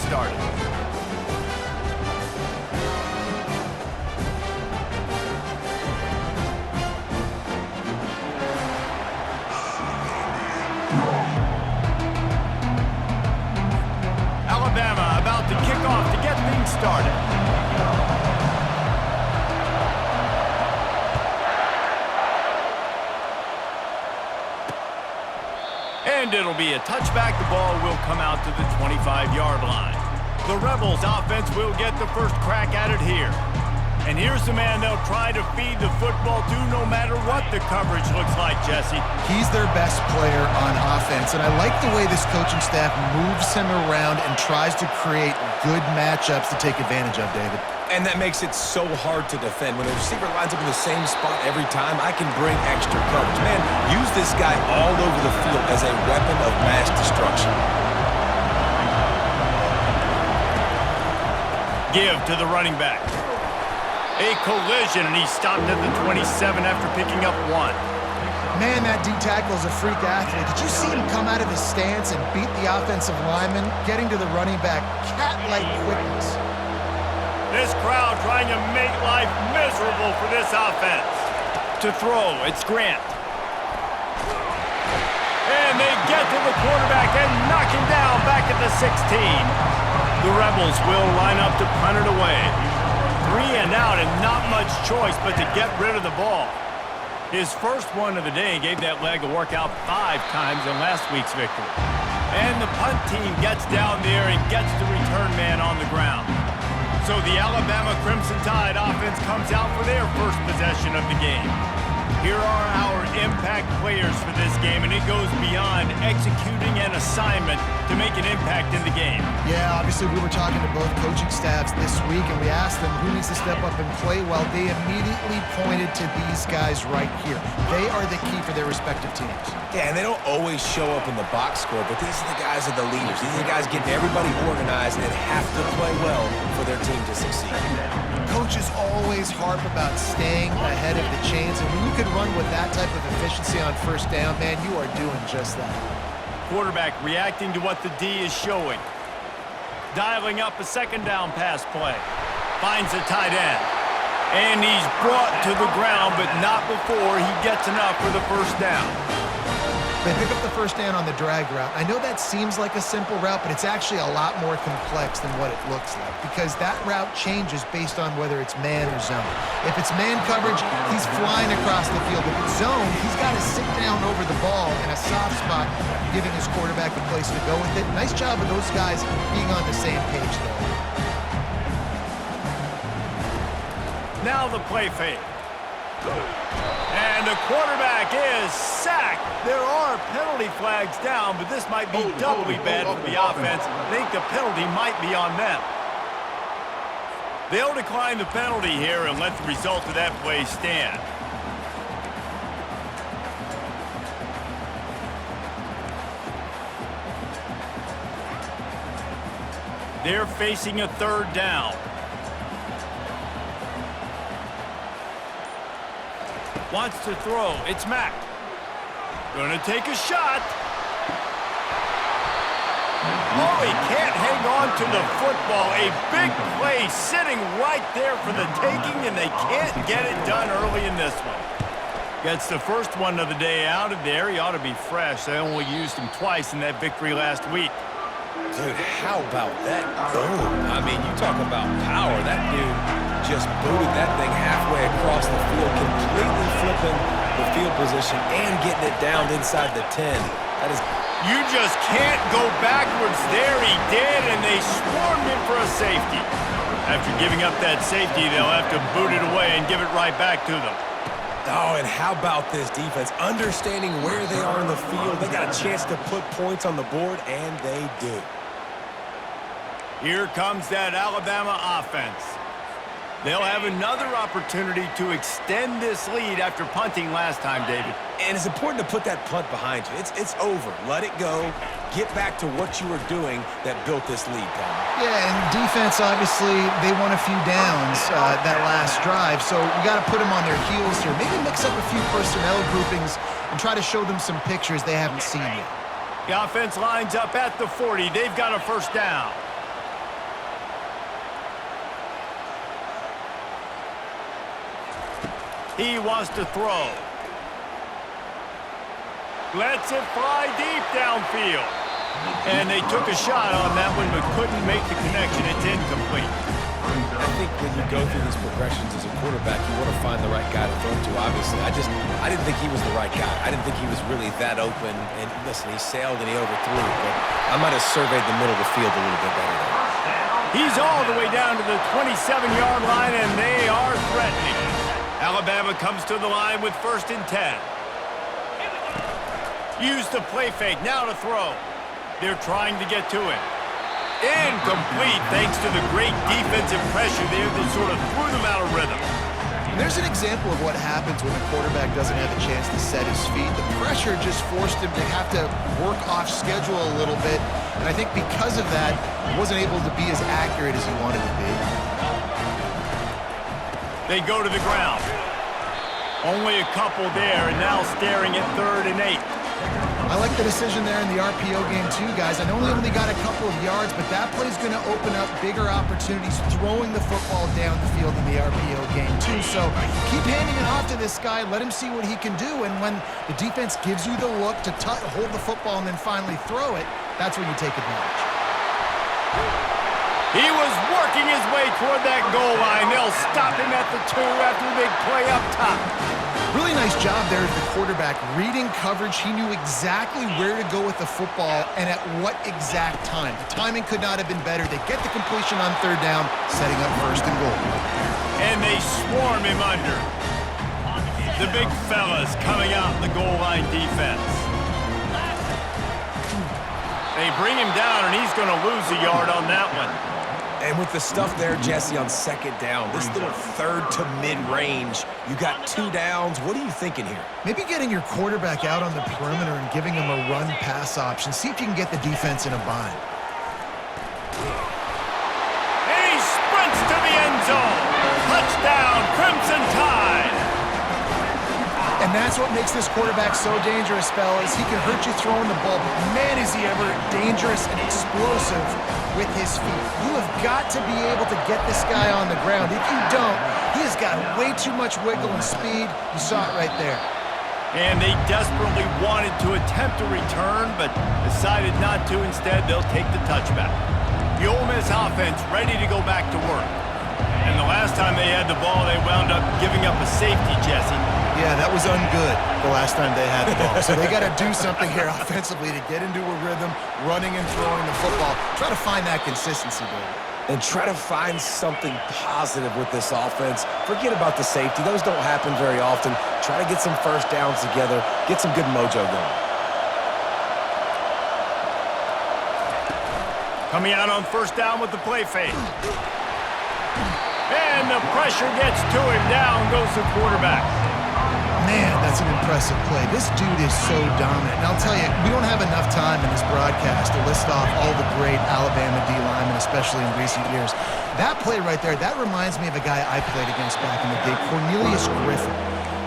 started. Alabama about to kick off to get things started. And it'll be a touchback. The ball will come out to the 25-yard line. The Rebels offense will get the first crack at it here. And here's the man they'll try to feed the football to no matter what the coverage looks like, Jesse. He's their best player on offense, and I like the way this coaching staff moves him around and tries to create good matchups to take advantage of, David. And that makes it so hard to defend. When a receiver lines up in the same spot every time, I can bring extra coverage. Man, use this guy all over the field as a weapon of mass destruction. Give to the running back. A collision, and he stopped at the 27 after picking up 1. Man, that D-tackle is a freak athlete. Did you see him come out of his stance and beat the offensive lineman, getting to the running back, cat-like quickness? This crowd trying to make life miserable for this offense. To throw, it's Grant. And they get to the quarterback and knock him down back at the 16. The Rebels will line up to punt it away. 3 and out and not much choice but to get rid of the ball. His first one of the day gave that leg a workout 5 times in last week's victory. And the punt team gets down there and gets the return man on the ground. So the Alabama Crimson Tide offense comes out for their first possession of the game. Here are our impact players for this game, and it goes beyond executing an assignment to make an impact in the game. Yeah, obviously we were talking to both coaching staffs this week, and we asked them who needs to step up and play well. They immediately pointed to these guys right here. They are the key for their respective teams. Yeah, and they don't always show up in the box score, but these are the guys that are the leaders. These are the guys getting everybody organized and have to play well for their team to succeed. Coaches always harp about staying ahead of the chains, and when you can run with that type of efficiency on first down, man, you are doing just that. Quarterback reacting to what the D is showing. Dialing up a second down pass play. Finds a tight end. And he's brought to the ground, but not before he gets enough for the first down. They pick up the first down on the drag route. I know that seems like a simple route, but it's actually a lot more complex than what it looks like because that route changes based on whether it's man or zone. If it's man coverage, he's flying across the field. If it's zone, he's got to sit down over the ball in a soft spot, giving his quarterback a place to go with it. Nice job of those guys being on the same page there. Now the play fake. And the quarterback is sacked. There are penalty flags down, but this might be doubly bad for the offense. I think the penalty might be on them. They'll decline the penalty here and let the result of that play stand. They're facing a third down. Wants to throw. It's Mack. Gonna take a shot. Oh, he can't hang on to the football. A big play sitting right there for the taking, and they can't get it done early in this one. Gets the first one of the day out of there. He ought to be fresh. They only used him twice in that victory last week. Dude, how about that boom? I mean, you talk about power. That dude just booted that thing halfway across the field, completely flipping the field position and getting it down inside the 10. That is... You just can't go backwards there. He did, and they swarmed him for a safety. After giving up that safety, they'll have to boot it away and give it right back to them. Oh, and how about this defense? Understanding where they are in the field. They got a chance to put points on the board, and they do. Here comes that Alabama offense. They'll have another opportunity to extend this lead after punting last time, David. And it's important to put that punt behind you. It's over. Let it go. Get back to what you were doing that built this lead, Tom. Yeah, and defense, obviously, they won a few downs that last drive, so we got to put them on their heels here. Maybe mix up a few personnel groupings and try to show them some pictures they haven't seen yet. The offense lines up at the 40. They've got a first down. He wants to throw. Lets it fly deep downfield. And they took a shot on that one but couldn't make the connection. It's incomplete. I think when you go through these progressions as a quarterback, you want to find the right guy to throw to, obviously. I didn't think he was the right guy. I didn't think he was really that open. And listen, he sailed and he overthrew, but I might have surveyed the middle of the field a little bit better there. He's all the way down to the 27-yard line, and they are threatening. Alabama comes to the line with 1st and 10. Use the play fake, now to throw. They're trying to get to him. Incomplete, thanks to the great defensive pressure there that sort of threw them out of rhythm. And there's an example of what happens when a quarterback doesn't have a chance to set his feet. The pressure just forced him to have to work off schedule a little bit. And I think because of that, he wasn't able to be as accurate as he wanted to be. They go to the ground. Only a couple there, and now staring at 3rd and 8. I like the decision there in the RPO game too, guys. I know he only got a couple of yards, but that play is going to open up bigger opportunities throwing the football down the field in the RPO game too. So keep handing it off to this guy. Let him see what he can do. And when the defense gives you the look to hold the football and then finally throw it, that's when you take advantage. He was working his way toward that goal line. They'll stop him at the 2 after the big play up top. Really nice job there as the quarterback. Reading coverage, he knew exactly where to go with the football and at what exact time. The timing could not have been better. They get the completion on 3rd down, setting up 1st and goal. And they swarm him under. The big fellas coming out in the goal line defense. They bring him down, and he's going to lose a yard on that one. And with the stuff there, Jesse, on 2nd down, this little 3rd to mid-range, you got 2 downs. What are you thinking here? Maybe getting your quarterback out on the perimeter and giving him a run-pass option. See if you can get the defense in a bind. And he sprints to the end zone. Touchdown, Crimson Tide. And that's what makes this quarterback so dangerous, fellas. He can hurt you throwing the ball, but man, is he ever dangerous and explosive with his feet. You have got to be able to get this guy on the ground. If you don't, he has got way too much wiggle and speed. You saw it right there. And they desperately wanted to attempt a return, but decided not to. Instead, they'll take the touchback. The Ole Miss offense ready to go back to work. And the last time they had the ball, they wound up giving up a safety, Jesse. Yeah, that was ungood the last time they had the ball. So they got to do something here offensively to get into a rhythm, running and throwing the football. Try to find that consistency, baby. And try to find something positive with this offense. Forget about the safety. Those don't happen very often. Try to get some 1st downs together. Get some good mojo going. Coming out on 1st down with the play fake. And the pressure gets to him. Down goes the quarterback. Man, that's an impressive play. This dude is so dominant. And I'll tell you, we don't have enough time in this broadcast to list off all the great Alabama D-linemen, especially in recent years. That play right there, that reminds me of a guy I played against back in the day, Cornelius Griffin,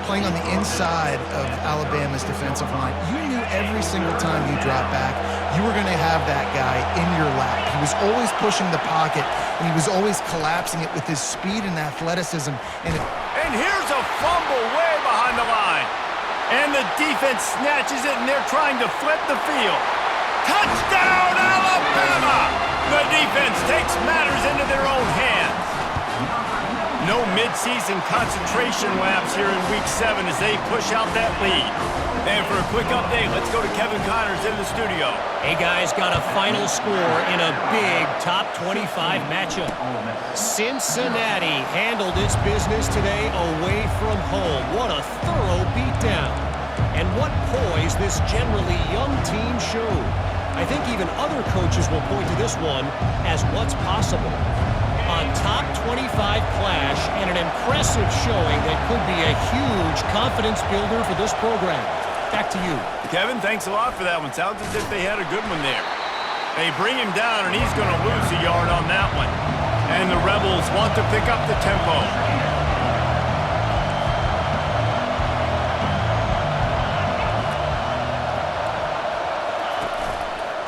playing on the inside of Alabama's defensive line. You knew every single time you dropped back, you were going to have that guy in your lap. He was always pushing the pocket, and he was always collapsing it with his speed and athleticism. And here's a fumble way behind the line. And the defense snatches it, and they're trying to flip the field. Touchdown, Alabama! The defense takes matters into their own hands. No midseason concentration laps here in Week 7 as they push out that lead. And for a quick update, let's go to Kevin Connors in the studio. Hey guys, got a final score in a big top 25 matchup. Cincinnati handled its business today away from home. What a thorough beatdown. And what poise this generally young team showed. I think even other coaches will point to this one as what's possible. A top 25 clash and an impressive showing that could be a huge confidence builder for this program. Back to you. Kevin, thanks a lot for that one. Sounds as if they had a good one there. They bring him down, and he's going to lose a yard on that one. And the Rebels want to pick up the tempo.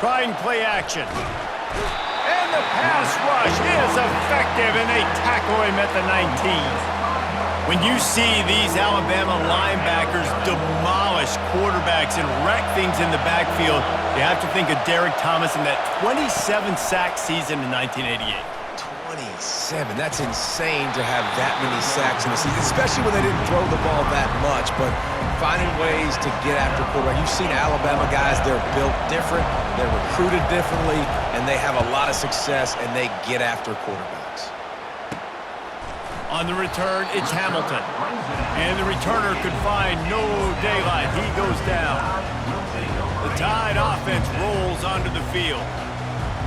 Trying play action. And the pass rush is effective, and they tackle him at the 19. When you see these Alabama linebackers demolish quarterbacks and wreck things in the backfield, you have to think of Derek Thomas in that 27-sack season in 1988. 27. That's insane to have that many sacks in the season, especially when they didn't throw the ball that much. But finding ways to get after quarterback. You've seen Alabama guys, they're built different, they're recruited differently, and they have a lot of success, and they get after quarterbacks. On the return, it's Hamilton. And the returner could find no daylight. He goes down. The Tide offense rolls onto the field.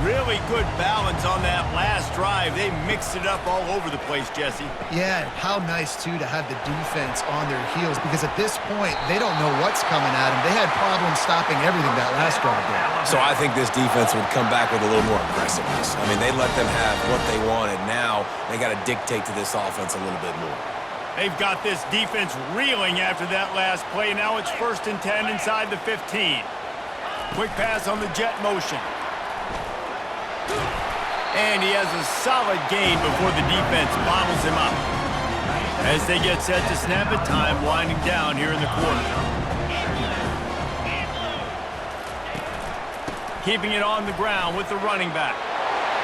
Really good balance on that last drive. They mixed it up all over the place, Jesse. Yeah, how nice, too, to have the defense on their heels, because at this point, they don't know what's coming at them. They had problems stopping everything that last drive there. So I think this defense would come back with a little more aggressiveness. I mean, they let them have what they wanted. Now they got to dictate to this offense a little bit more. They've got this defense reeling after that last play. Now it's 1st and 10 inside the 15. Quick pass on the jet motion. And he has a solid gain before the defense bottles him up. As they get set to snap it, time winding down here in the quarter. Keeping it on the ground with the running back.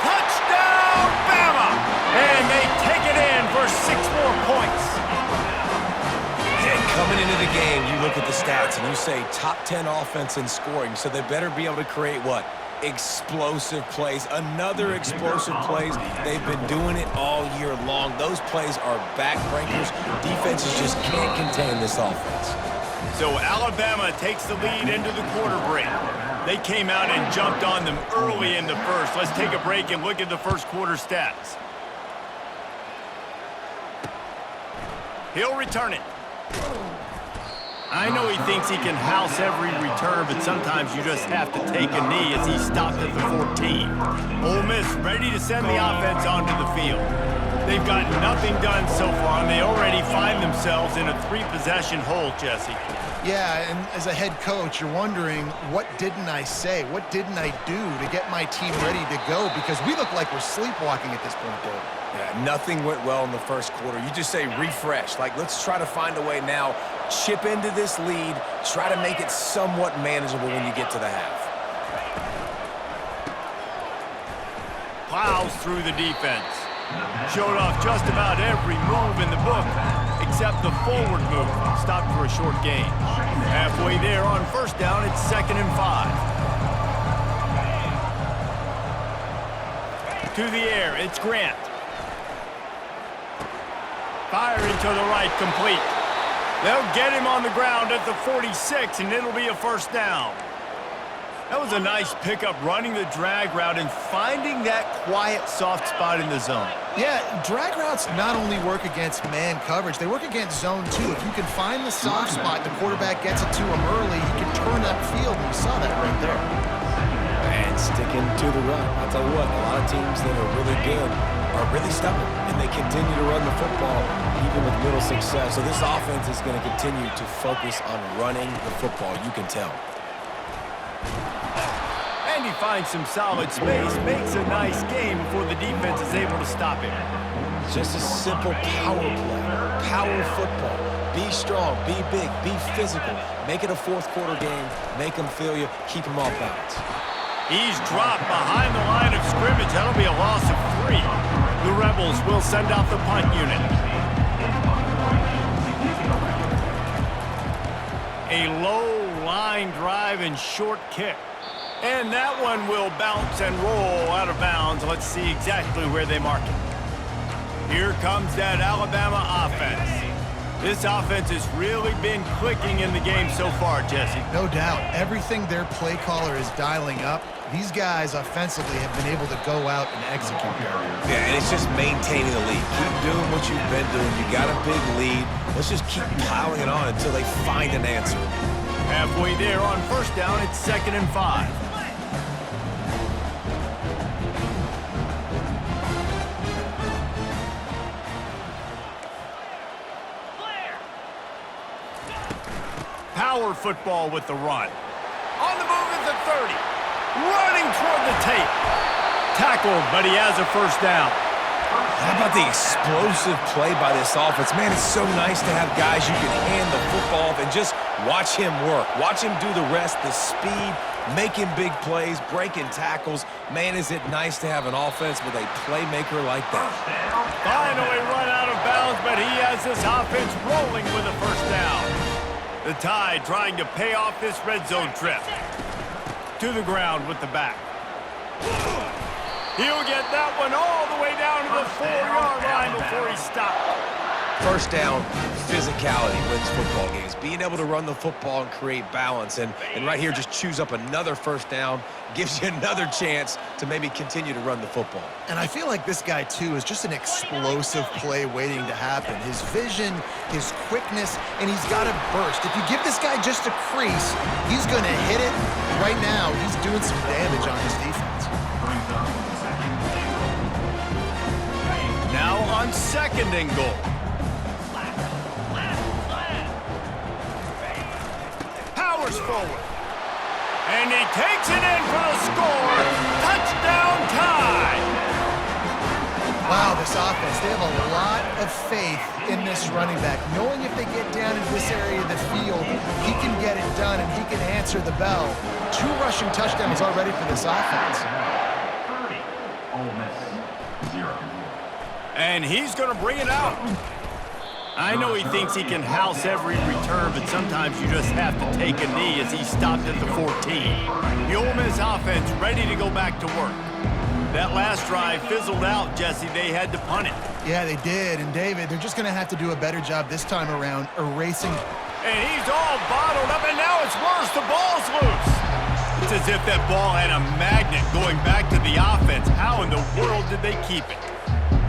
Touchdown, Bama! And they take it in for 6 more points. And coming into the game, you look at the stats and you say top 10 offense in scoring, so they better be able to create what? Explosive plays, another explosive plays. They've been doing it all year long. Those plays are backbreakers. Defenses just can't contain this offense. So Alabama takes the lead into the quarter break. They came out and jumped on them early in the first. Let's take a break and look at the first quarter stats. He'll return it. I know he thinks he can house every return, but sometimes you just have to take a knee as he stopped at the 14. Ole Miss ready to send the offense onto the field. They've got nothing done so far, and they already find themselves in a 3-possession hole, Jesse. Yeah, and as a head coach, you're wondering, what didn't I say? What didn't I do to get my team ready to go? Because we look like we're sleepwalking at this point, Dave. Yeah, nothing went well in the first quarter. You just say refresh. Like, let's try to find a way now, chip into this lead, try to make it somewhat manageable when you get to the half. Plows through the defense. Showed off just about every move in the book, except the forward move. Stopped for a short gain. Halfway there on 1st down, it's 2nd and 5. To the air, it's Grant. Firing to the right, complete. They'll get him on the ground at the 46, and it'll be a 1st down. That was a nice pickup, running the drag route and finding that quiet, soft spot in the zone. Yeah, drag routes not only work against man coverage, they work against zone too. If you can find the soft spot, the quarterback gets it to him early, he can turn that field, and we saw that right there. And sticking to the run. I'll tell you what, a lot of teams that are really good are really stubborn, and they continue to run the football even with little success. So this offense is going to continue to focus on running the football, you can tell. And he finds some solid space, makes a nice game before the defense is able to stop him. Just a simple power play, power football. Be strong, be big, be physical. Make it a 4th quarter game, make them feel you, keep them off balance. He's dropped behind the line of scrimmage. That'll be a loss of 3. The Rebels will send out the punt unit. A low line drive and short kick. And that one will bounce and roll out of bounds. Let's see exactly where they mark it. Here comes that Alabama offense. This offense has really been clicking in the game so far, Jesse. No doubt. Everything their play caller is dialing up, these guys offensively have been able to go out and execute there. Yeah, and it's just maintaining the lead. Keep doing what you've been doing. You got a big lead. Let's just keep piling it on until they find an answer. Halfway there on 1st down, it's 2nd and 5. Power football with the run. On the move is the 30. Running toward the tape. Tackled, but he has a 1st down. How about the explosive play by this offense? Man, it's so nice to have guys you can hand the football off and just watch him work. Watch him do the rest, the speed, making big plays, breaking tackles. Man, is it nice to have an offense with a playmaker like that. Finally run out of bounds, but he has this offense rolling with a first down. The Tide trying to pay off this red zone trip. To the ground with the back. He'll get that one all the way down to the 4-yard line before he stopped. First down, physicality wins football games. Being able to run the football and create balance. And right here, just choose up another first down, gives you another chance to maybe continue to run the football. And I feel like this guy, too, is just an explosive play waiting to happen. His vision, his quickness, and he's got a burst. If you give this guy just a crease, he's going to hit it. Right now, he's doing some damage on his defense. Now on second and goal. Powers forward. And he takes it in for the score. Touchdown Tide. Wow, this offense, they have a lot of faith in this running back. Knowing if they get down in this area of the field, he can get it done and he can answer the bell. 2 rushing touchdowns already for this offense. 30, Ole Miss, 0. And he's going to bring it out. I know he thinks he can house every return, but sometimes you just have to take a knee as he stopped at the 14. The Ole Miss offense ready to go back to work. That last drive fizzled out, Jesse. They had to punt it. Yeah, they did. And, David, they're just going to have to do a better job this time around erasing. And he's all bottled up, and now it's worse. The ball's loose. It's as if that ball had a magnet going back to the offense. How in the world did they keep it?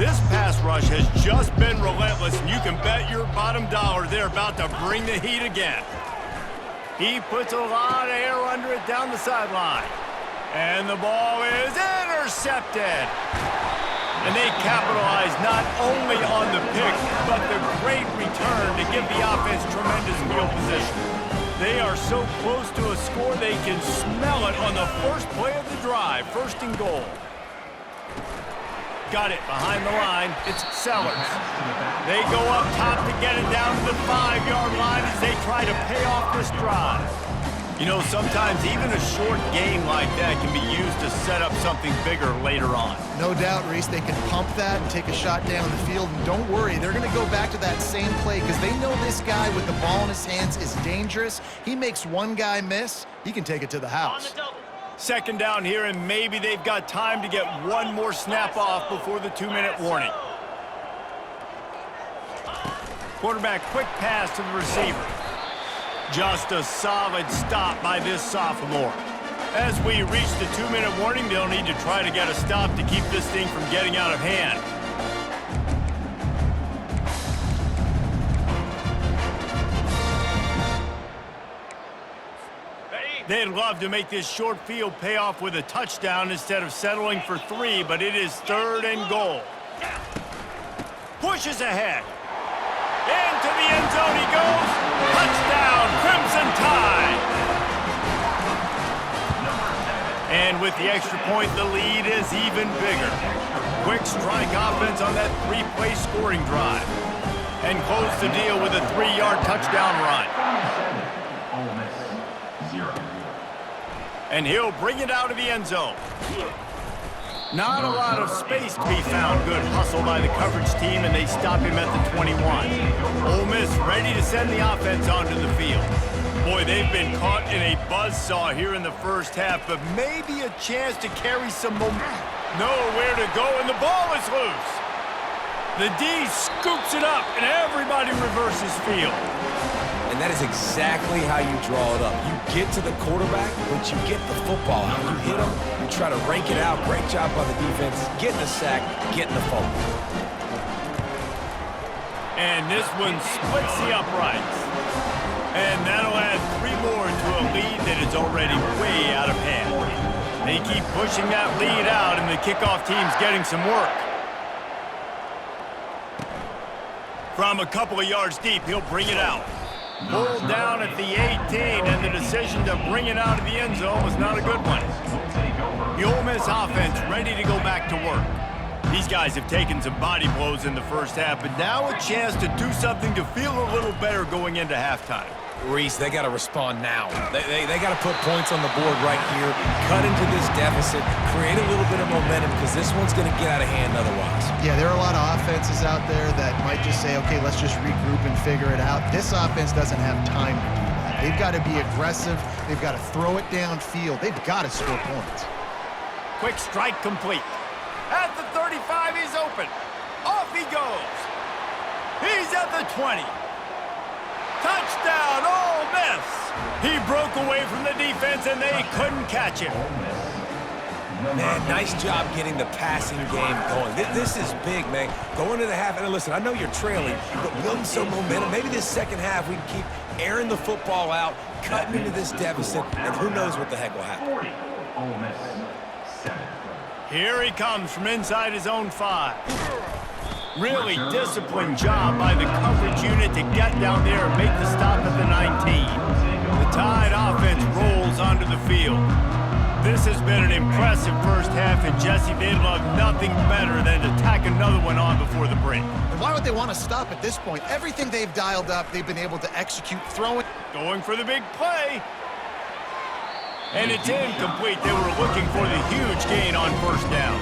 This pass rush has just been relentless, and you can bet your bottom dollar they're about to bring the heat again. He puts a lot of air under it down the sideline. And the ball is intercepted. And they capitalize not only on the pick, but the great return to give the offense tremendous field position. They are so close to a score, they can smell it on the first play of the drive. First and goal. Got it behind the line. It's Sellers. They go up top to get it down to the 5-yard line as they try to pay off this drive. You know, sometimes even a short game like that can be used to set up something bigger later on. No doubt, Reese, they can pump that and take a shot down the field. And don't worry, they're going to go back to that same play because they know this guy with the ball in his hands is dangerous. He makes one guy miss, he can take it to the house. Second down here, and maybe they've got time to get one more snap off before the 2-minute warning. Quarterback quick pass to the receiver. Just a solid stop by this sophomore. As we reach the 2-minute warning, they'll need to try to get a stop to keep this thing from getting out of hand. They'd love to make this short field pay off with a touchdown instead of settling for 3, but it is 3rd and goal. Pushes ahead. Into the end zone he goes. Touchdown, Crimson Tide. And with the extra point, the lead is even bigger. Quick strike offense on that 3-play scoring drive. And close the deal with a 3-yard touchdown run. Ole Miss, 0. And he'll bring it out of the end zone. Not a lot of space to be found. Good hustle by the coverage team, and they stop him at the 21. Ole Miss ready to send the offense onto the field. Boy, they've been caught in a buzzsaw here in the first half, but maybe a chance to carry some momentum. Nowhere to go, and the ball is loose. The D scoops it up, and everybody reverses field. And that is exactly how you draw it up. You get to the quarterback, but you get the football out. You hit him, you try to rank it out. Great job by the defense, getting the sack, getting the fumble. And this one splits the uprights. And that'll add 3 more to a lead that is already way out of hand. They keep pushing that lead out, and the kickoff team's getting some work. From a couple of yards deep, he'll bring it out. Pulled down at the 18, and the decision to bring it out of the end zone was not a good one. The Ole Miss offense ready to go back to work. These guys have taken some body blows in the first half, but now a chance to do something to feel a little better going into halftime. Reese, they got to respond now. They got to put points on the board right here, cut into this deficit, create a little bit of momentum, because this one's going to get out of hand otherwise. Yeah, there are a lot of offenses out there that might just say, okay, let's just regroup and figure it out. This offense doesn't have time to do that. They've got to be aggressive. They've got to throw it downfield. They've got to score points. Quick strike complete. At the 35, he's open. Off he goes. He's at the 20. Touchdown, Ole Miss. He broke away from the defense, and they couldn't catch him. Man, nice job getting the passing game going. This is big, man. Going into the half, and listen, I know you're trailing, but building some momentum. Maybe this second half we can keep airing the football out, cutting into this deficit, and who knows what the heck will happen. 40, Ole Miss 7. Here he comes from inside his own 5. Really disciplined job by the coverage unit to get down there and make the stop at the 19. The Tide offense rolls onto the field. This has been an impressive first half, and Jesse, they'd love nothing better than to tack another one on before the break. And why would they want to stop at this point? Everything they've dialed up, they've been able to execute, throwing. Going for the big play. And it's incomplete. They were looking for the huge gain on first down.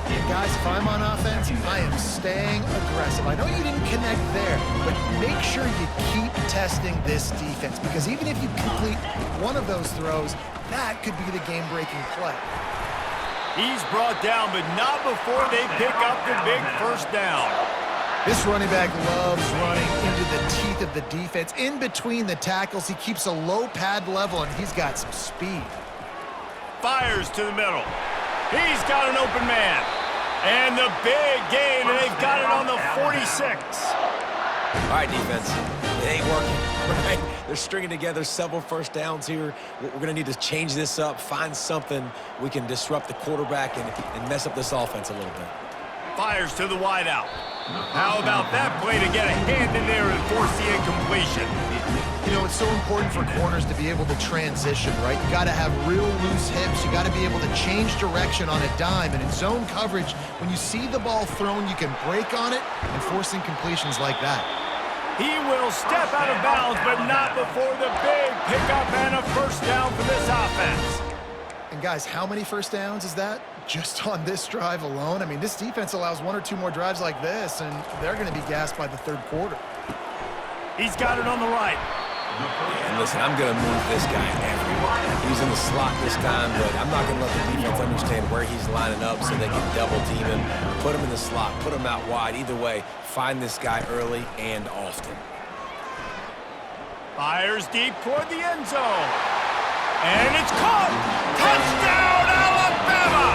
And guys, if I'm on offense, I am staying aggressive. I know you didn't connect there, but make sure you keep testing this defense, because even if you complete one of those throws, that could be the game-breaking play. He's brought down, but not before they pick up the big first down. This running back loves running into the teeth of the defense. In between the tackles, he keeps a low pad level, and he's got some speed. Fires to the middle. He's got an open man. And the big gain, and they've got it on the 46. All right, defense. It ain't working, right? They're stringing together several first downs here. We're going to need to change this up, find something we can disrupt the quarterback and mess up this offense a little bit. Fires to the wideout. How about that play to get a hand in there and force the incompletion? You know, it's so important for corners to be able to transition, right? You got to have real loose hips. You got to be able to change direction on a dime. And in zone coverage, when you see the ball thrown, you can break on it and force incompletions like that. He will step out of bounds, but not before the big pickup and a first down for this offense. And guys, how many first downs is that? Just on this drive alone? I mean, this defense allows 1 or 2 more drives like this, and they're going to be gassed by the third quarter. He's got it on the right. And listen, I'm going to move this guy everywhere. He's in the slot this time, but I'm not going to let the defense understand where he's lining up so they can double team him, put him in the slot, put him out wide. Either way, find this guy early and often. Fires deep toward the end zone. And it's caught! Touchdown, Alabama!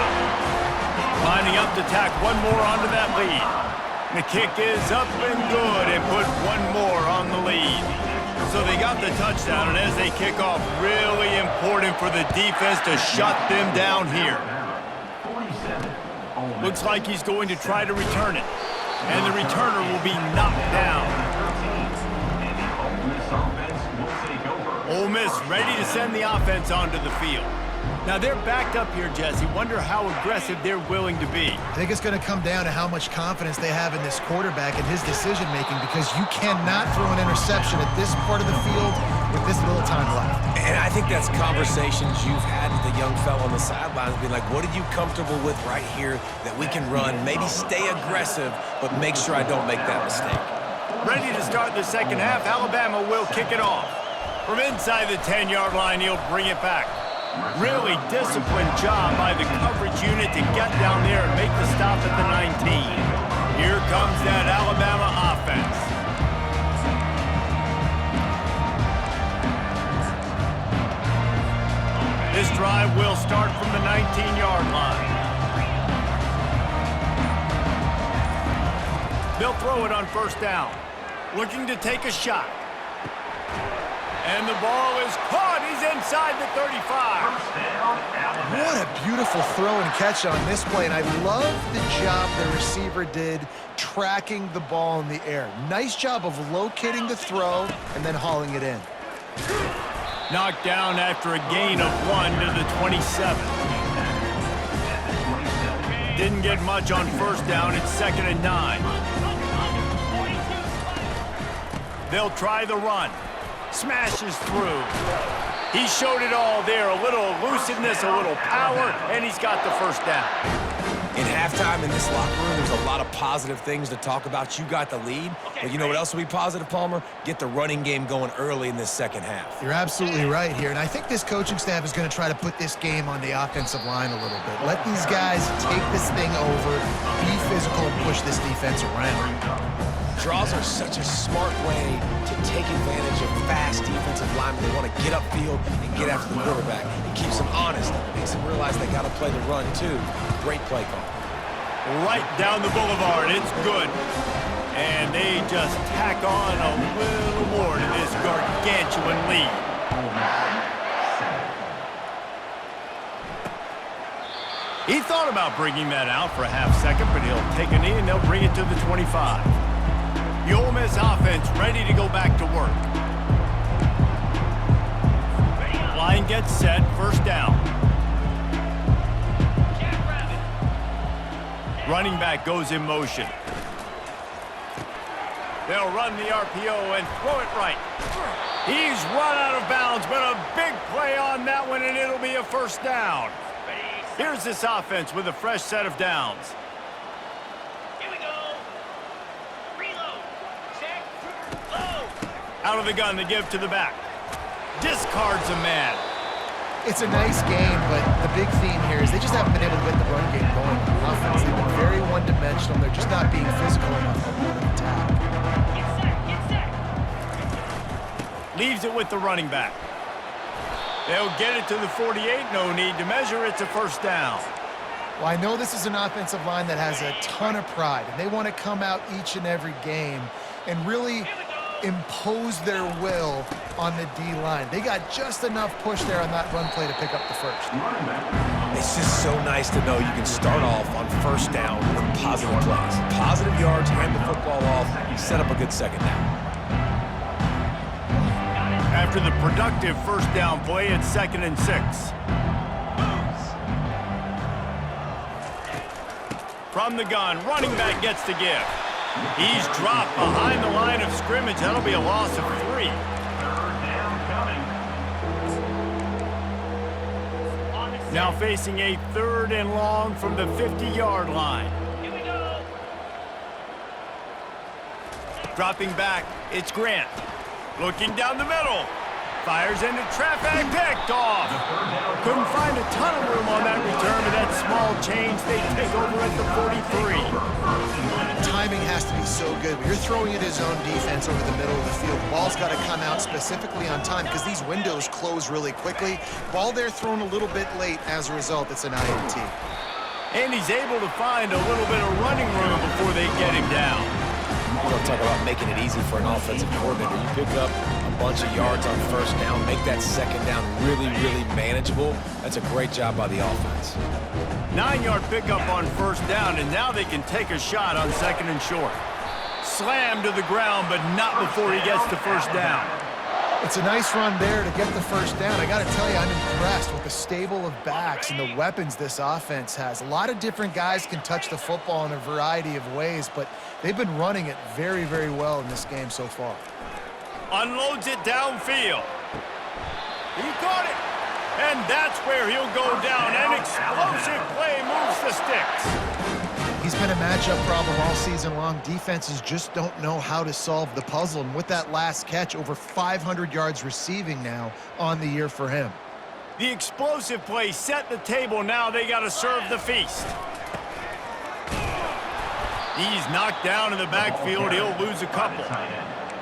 Lining up to tack one more onto that lead. The kick is up and good and put one more on the lead. So they got the touchdown, and as they kick off, really important for the defense to shut them down here. Looks like he's going to try to return it. And the returner will be knocked down. Ole Miss ready to send the offense onto the field. Now they're backed up here, Jesse. Wonder how aggressive they're willing to be. I think it's going to come down to how much confidence they have in this quarterback and his decision-making, because you cannot throw an interception at this part of the field with this little time left. And I think that's conversations you've had with the young fellow on the sidelines, being like, what are you comfortable with right here that we can run? Maybe stay aggressive, but make sure I don't make that mistake. Ready to start the second half. Alabama will kick it off. From inside the 10-yard line, he'll bring it back. Really disciplined job by the coverage unit to get down there and make the stop at the 19. Here comes that Alabama offense. This drive will start from the 19-yard line. They'll throw it on first down. Looking to take a shot. And the ball is caught. He's inside the 35. What a beautiful throw and catch on this play. And I love the job the receiver did tracking the ball in the air. Nice job of locating the throw and then hauling it in. Knocked down after a gain of 1 to the 27. Didn't get much on first down. It's 2nd and 9. They'll try the run. Smashes through. He showed it all there. A little elusiveness, a little power, and he's got the first down. In halftime in this locker room, there's a lot of positive things to talk about. You got the lead, but you know what else will be positive, Palmer? Get the running game going early in this second half. You're absolutely right here, and I think this coaching staff is going to try to put this game on the offensive line a little bit. Let these guys take this thing over, be physical, and push this defense around. Draws are such a smart way to take advantage of fast defensive linemen. They want to get upfield and get after the quarterback. It keeps them honest, makes them realize they got to play the run too. Great play call. Right down the boulevard. It's good. And they just tack on a little more to this gargantuan lead. He thought about bringing that out for a half second, but he'll take a knee and they'll bring it to the 25. The Ole Miss offense ready to go back to work. Line gets set, first down. Running back goes in motion. They'll run the RPO and throw it right. He's run out of bounds, but a big play on that one, and it'll be a first down. Here's this offense with a fresh set of downs. Out of the gun, they give to the back. Discards a man. It's a nice game, but the big theme here is they just haven't been able to get the run game going on offense. They've been very one-dimensional. They're just not being physical enough on the attack. Leaves it with the running back. They'll get it to the 48. No need to measure. It's a first down. Well, I know this is an offensive line that has a ton of pride, and they want to come out each and every game and really impose their will on the D-line. They got just enough push there on that run play to pick up the first. It's just so nice to know you can start off on first down with positive plays. Positive yards, hand the football off, set up a good second down. After the productive first down play, it's 2nd and 6. From the gun, running back gets to give. He's dropped behind the line of scrimmage. That'll be a loss of 3. Now facing a 3rd and long from the 50-yard line. Dropping back, it's Grant. Looking down the middle. Fires into traffic, picked off. Couldn't find a ton of room on that return, but that small change, they take over at the 43. Timing has to be so good. When you're throwing at his own defense over the middle of the field, the ball's got to come out specifically on time because these windows close really quickly. Ball there thrown a little bit late. As a result, it's an INT. And he's able to find a little bit of running room before they get him down. You don't talk about making it easy for an offensive coordinator. You pick up a bunch of yards on first down, make that second down really, really manageable. That's a great job by the offense. 9-yard pickup on first down, and now they can take a shot on 2nd and short. Slammed to the ground, but not before he gets to first down. It's a nice run there to get the first down. I got to tell you, I'm impressed with the stable of backs and the weapons this offense has. A lot of different guys can touch the football in a variety of ways, but they've been running it very, very well in this game so far. Unloads it downfield. He caught it. And that's where he'll go down. An explosive play moves the sticks. He's been a matchup problem all season long. Defenses just don't know how to solve the puzzle. And with that last catch, over 500 yards receiving now on the year for him. The explosive play set the table. Now they got to serve the feast. He's knocked down in the backfield. He'll lose a couple.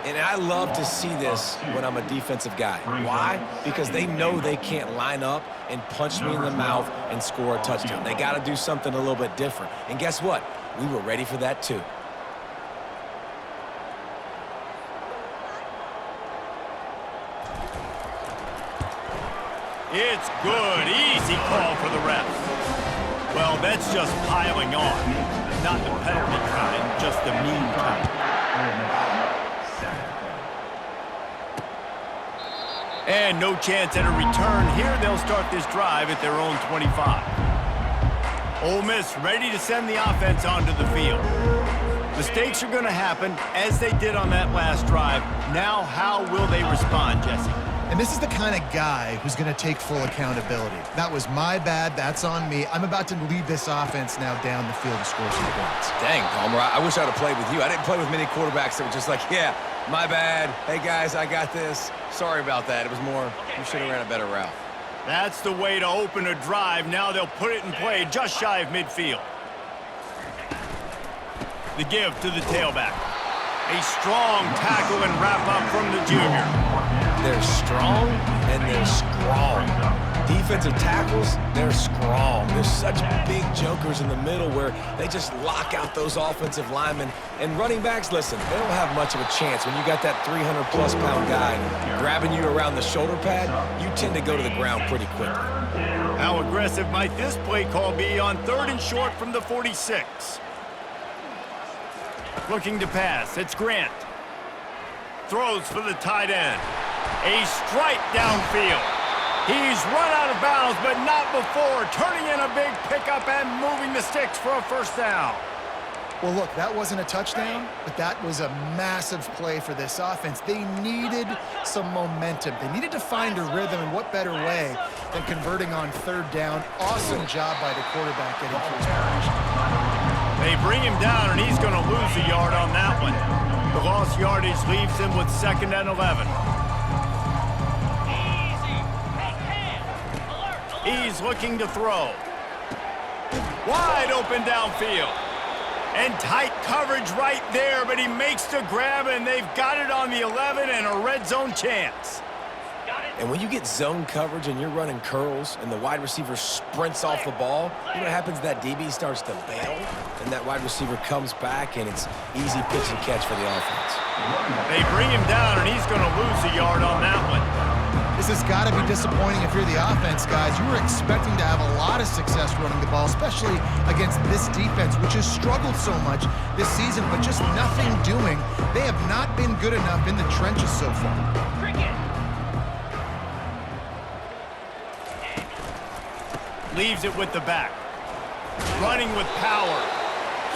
And I love to see this when I'm a defensive guy. Why? Because they know they can't line up and punch me in the mouth and score a touchdown. They got to do something a little bit different. And guess what? We were ready for that too. It's good. Easy call for the refs. Well, that's just piling on. Not the penalty kind, just the mean kind. And no chance at a return here. They'll start this drive at their own 25. Ole Miss ready to send the offense onto the field. Mistakes are going to happen, as they did on that last drive. Now, how will they respond, Jesse? And this is the kind of guy who's going to take full accountability. That was my bad. That's on me. I'm about to lead this offense now down the field and score some points. Dang, Palmer, I wish I would have played with you. I didn't play with many quarterbacks that were just like, yeah, my bad. Hey, guys, I got this. Sorry about that. It was more, you should have ran a better route. That's the way to open a drive. Now they'll put it in play just shy of midfield. The give to the tailback. A strong tackle and wrap up from the junior. They're strong and they're strong. Defensive tackles, they're strong. There's such big jokers in the middle where they just lock out those offensive linemen. And running backs, listen, they don't have much of a chance. When you got that 300-plus pound guy grabbing you around the shoulder pad, you tend to go to the ground pretty quickly. How aggressive might this play call be on 3rd and short from the 46? Looking to pass, it's Grant. Throws for the tight end. A strike downfield. He's run out of bounds, but not before turning in a big pickup and moving the sticks for a first down. Well, look, that wasn't a touchdown, but that was a massive play for this offense. They needed some momentum. They needed to find a rhythm, and what better way than converting on 3rd down. Awesome job by the quarterback getting to his position. They bring him down, and he's going to lose a yard on that one. The lost yardage leaves him with 2nd and 11. He's looking to throw. Wide open downfield. And tight coverage right there, but he makes the grab, and they've got it on the 11 and a red zone chance. And when you get zone coverage and you're running curls and the wide receiver sprints off the ball, you know what happens? That DB starts to bail, and that wide receiver comes back, and it's easy pitch and catch for the offense. They bring him down, and he's going to lose a yard on that one. This has got to be disappointing if you're the offense, guys. You were expecting to have a lot of success running the ball, especially against this defense, which has struggled so much this season, but just nothing doing. They have not been good enough in the trenches so far. Leaves it with the back. Running with power.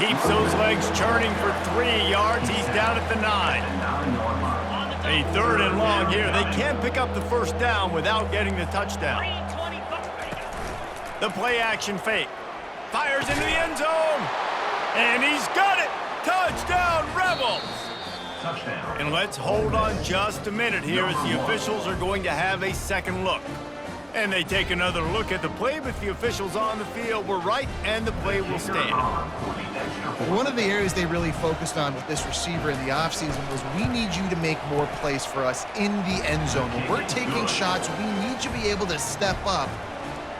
Keeps those legs churning for 3 yards. He's down at the 9. A 3rd and long here. They can't pick up the first down without getting the touchdown. The play action fake. Fires into the end zone. And he's got it. Touchdown, Rebels. Touchdown. And let's hold on just a minute here as the officials are going to have a second look. And they take another look at the play, but the officials on the field were right, and the play will stand. One of the areas they really focused on with this receiver in the offseason was we need you to make more plays for us in the end zone. When we're taking shots, we need you to be able to step up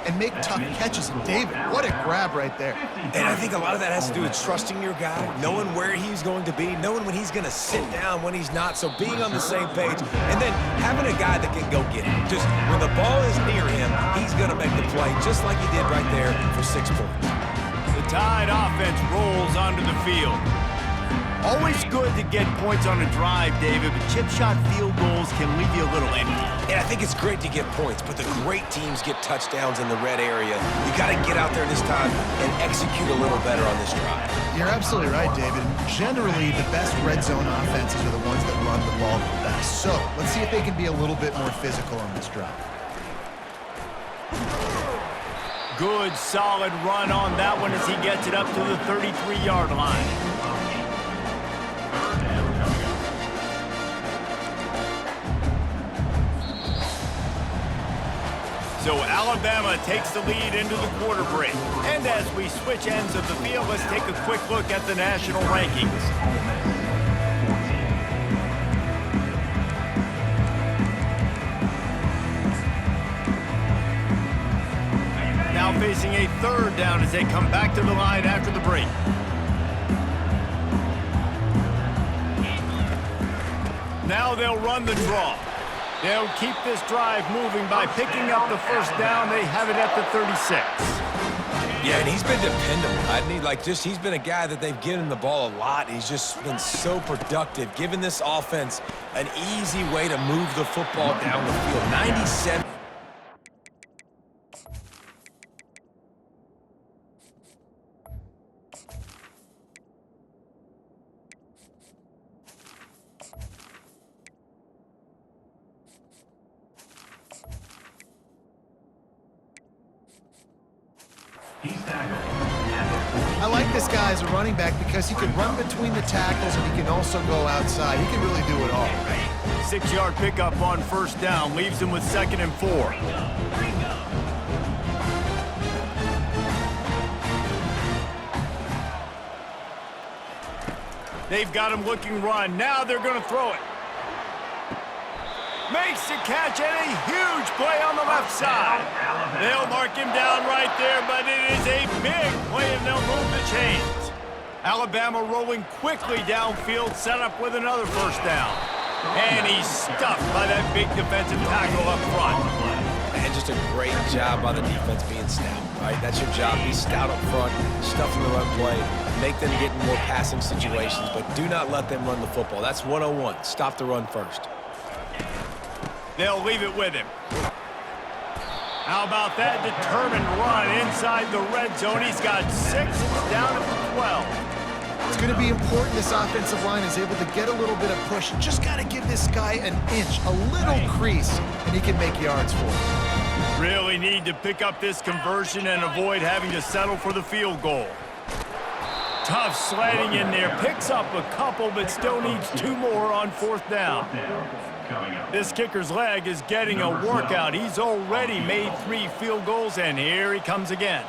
and make tough catches. And David, what a grab right there. And I think a lot of that has to do with trusting your guy, knowing where he's going to be, knowing when he's going to sit down, when he's not, so being on the same page, and then having a guy that can go get it. Just when the ball is near him, he's going to make the play, just like he did right there for 6 points. The Tide offense rolls onto the field. Always good to get points on a drive, David, but chip shot field goals can leave you a little empty. And I think it's great to get points, but the great teams get touchdowns in the red area. You got to get out there this time and execute a little better on this drive. You're absolutely right, David. Generally, the best red zone offenses are the ones that run the ball the best. So let's see if they can be a little bit more physical on this drive. Good, solid run on that one as he gets it up to the 33-yard line. So Alabama takes the lead into the quarter break. And as we switch ends of the field, let's take a quick look at the national rankings. Now facing a 3rd down as they come back to the line after the break. Now they'll run the draw. They'll keep this drive moving by picking up the first down. They have it at the 36. Yeah, and he's been dependable. He's been a guy that they've given the ball a lot. He's just been so productive, giving this offense an easy way to move the football down the field. 97. He's tackled at the I like this guy as a running back because he can run between the tackles and he can also go outside. He can really do it all. 6-yard pickup on first down leaves him with 2nd and 4. They've got him looking run. Now they're going to throw it. Makes the catch and a huge play on the left side. They'll mark him down right there, but it is a big play and they'll move the chains. Alabama rolling quickly downfield, set up with another first down. And he's stuffed by that big defensive tackle up front. And just a great job by the defense being stout, right? That's your job. Be stout up front, stuff in the run play, make them get in more passing situations, but do not let them run the football. That's 101. Stop the run first. They'll leave it with him. How about that determined run inside the red zone? He's got 6. It's down to 12. It's going to be important this offensive line is able to get a little bit of push. Just got to give this guy an inch, a little crease, and he can make yards for it. Really need to pick up this conversion and avoid having to settle for the field goal. Tough sledding in there. Picks up a couple, but still needs 2 more on 4th down. This kicker's leg is getting a workout. He's already made 3 field goals, and here he comes again.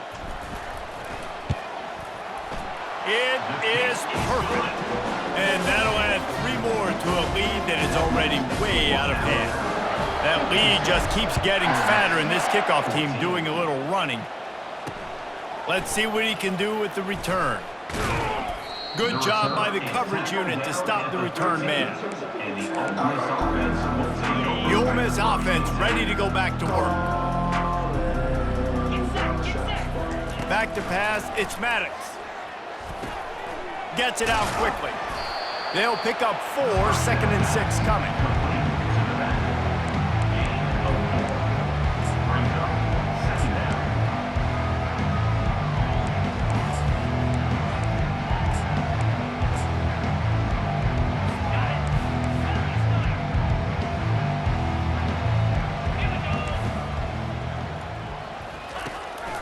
It is perfect. And that'll add 3 more to a lead that is already way out of hand. That lead just keeps getting fatter, and this kickoff team doing a little running. Let's see what he can do with the return. Good job by the coverage unit to stop the return man. The Ole Miss offense ready to go back to work. Back to pass, it's Maddox. Gets it out quickly. They'll pick up 4, 2nd and 6 coming.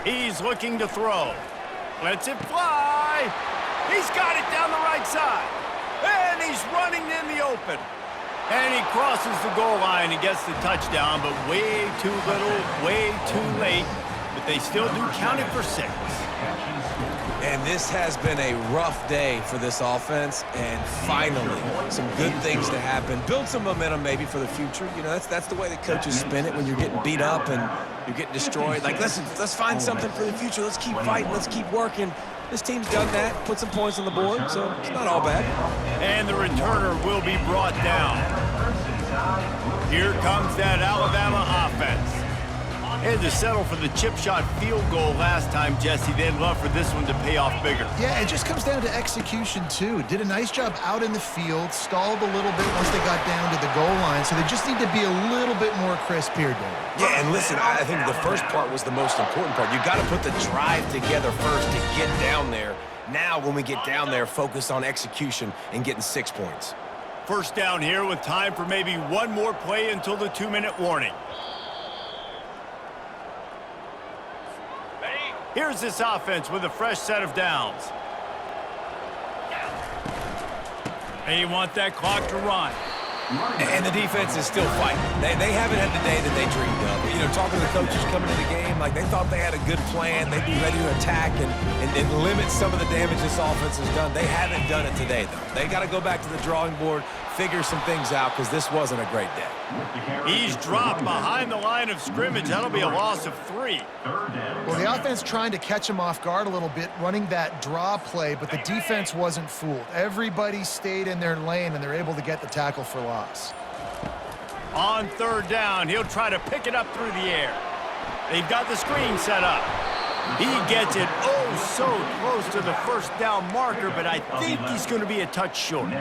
He's looking to throw. Lets it fly. He's got it down the right side. And he's running in the open. And he crosses the goal line and gets the touchdown, but way too little, way too late. But they still do count it for 6. And this has been a rough day for this offense, and finally, some good things to happen. Build some momentum maybe for the future. You know, that's the way the coaches spin it when you're getting beat up and you're getting destroyed. Like, listen, let's find something for the future. Let's keep fighting. Let's keep working. This team's done that, put some points on the board, so it's not all bad. And the returner will be brought down. Here comes that Alabama offense. Had to settle for the chip shot field goal last time, Jesse. They'd love for this one to pay off bigger. Yeah, it just comes down to execution, too. Did a nice job out in the field, stalled a little bit once they got down to the goal line, so they just need to be a little bit more crisp here, David. Yeah, and listen, I think the first part was the most important part. You got to put the drive together first to get down there. Now, when we get down there, focus on execution and getting 6 points. First down here with time for maybe one more play until the 2-minute warning. Here's this offense with a fresh set of downs. And you want that clock to run. And the defense is still fighting. They haven't had the day that they dreamed of. You know, talking to the coaches coming into the game, like they thought they had a good plan. They'd be ready to attack and limit some of the damage this offense has done. They haven't done it today, though. They got to go back to the drawing board, figure some things out, because this wasn't a great day. He's dropped behind the line of scrimmage. That'll be a loss of 3. Well, the offense trying to catch him off guard a little bit, running that draw play, but the defense wasn't fooled. Everybody stayed in their lane, and they're able to get the tackle for loss. On 3rd down, he'll try to pick it up through the air. They've got the screen set up. He gets it so close to the first down marker, but I think he's going to be a touch short.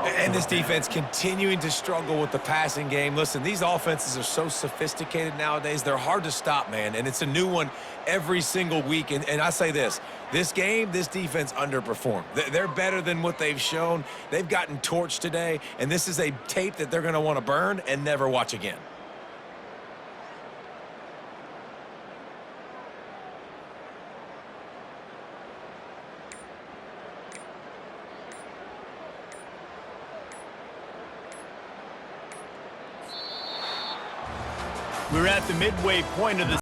And this defense continuing to struggle with the passing game. Listen, these offenses are so sophisticated nowadays. They're hard to stop, man, and it's a new one every single week. And I say this game, this defense underperformed. They're better than what they've shown. They've gotten torched today, and this is a tape that they're going to want to burn and never watch again. We're at the midway point of the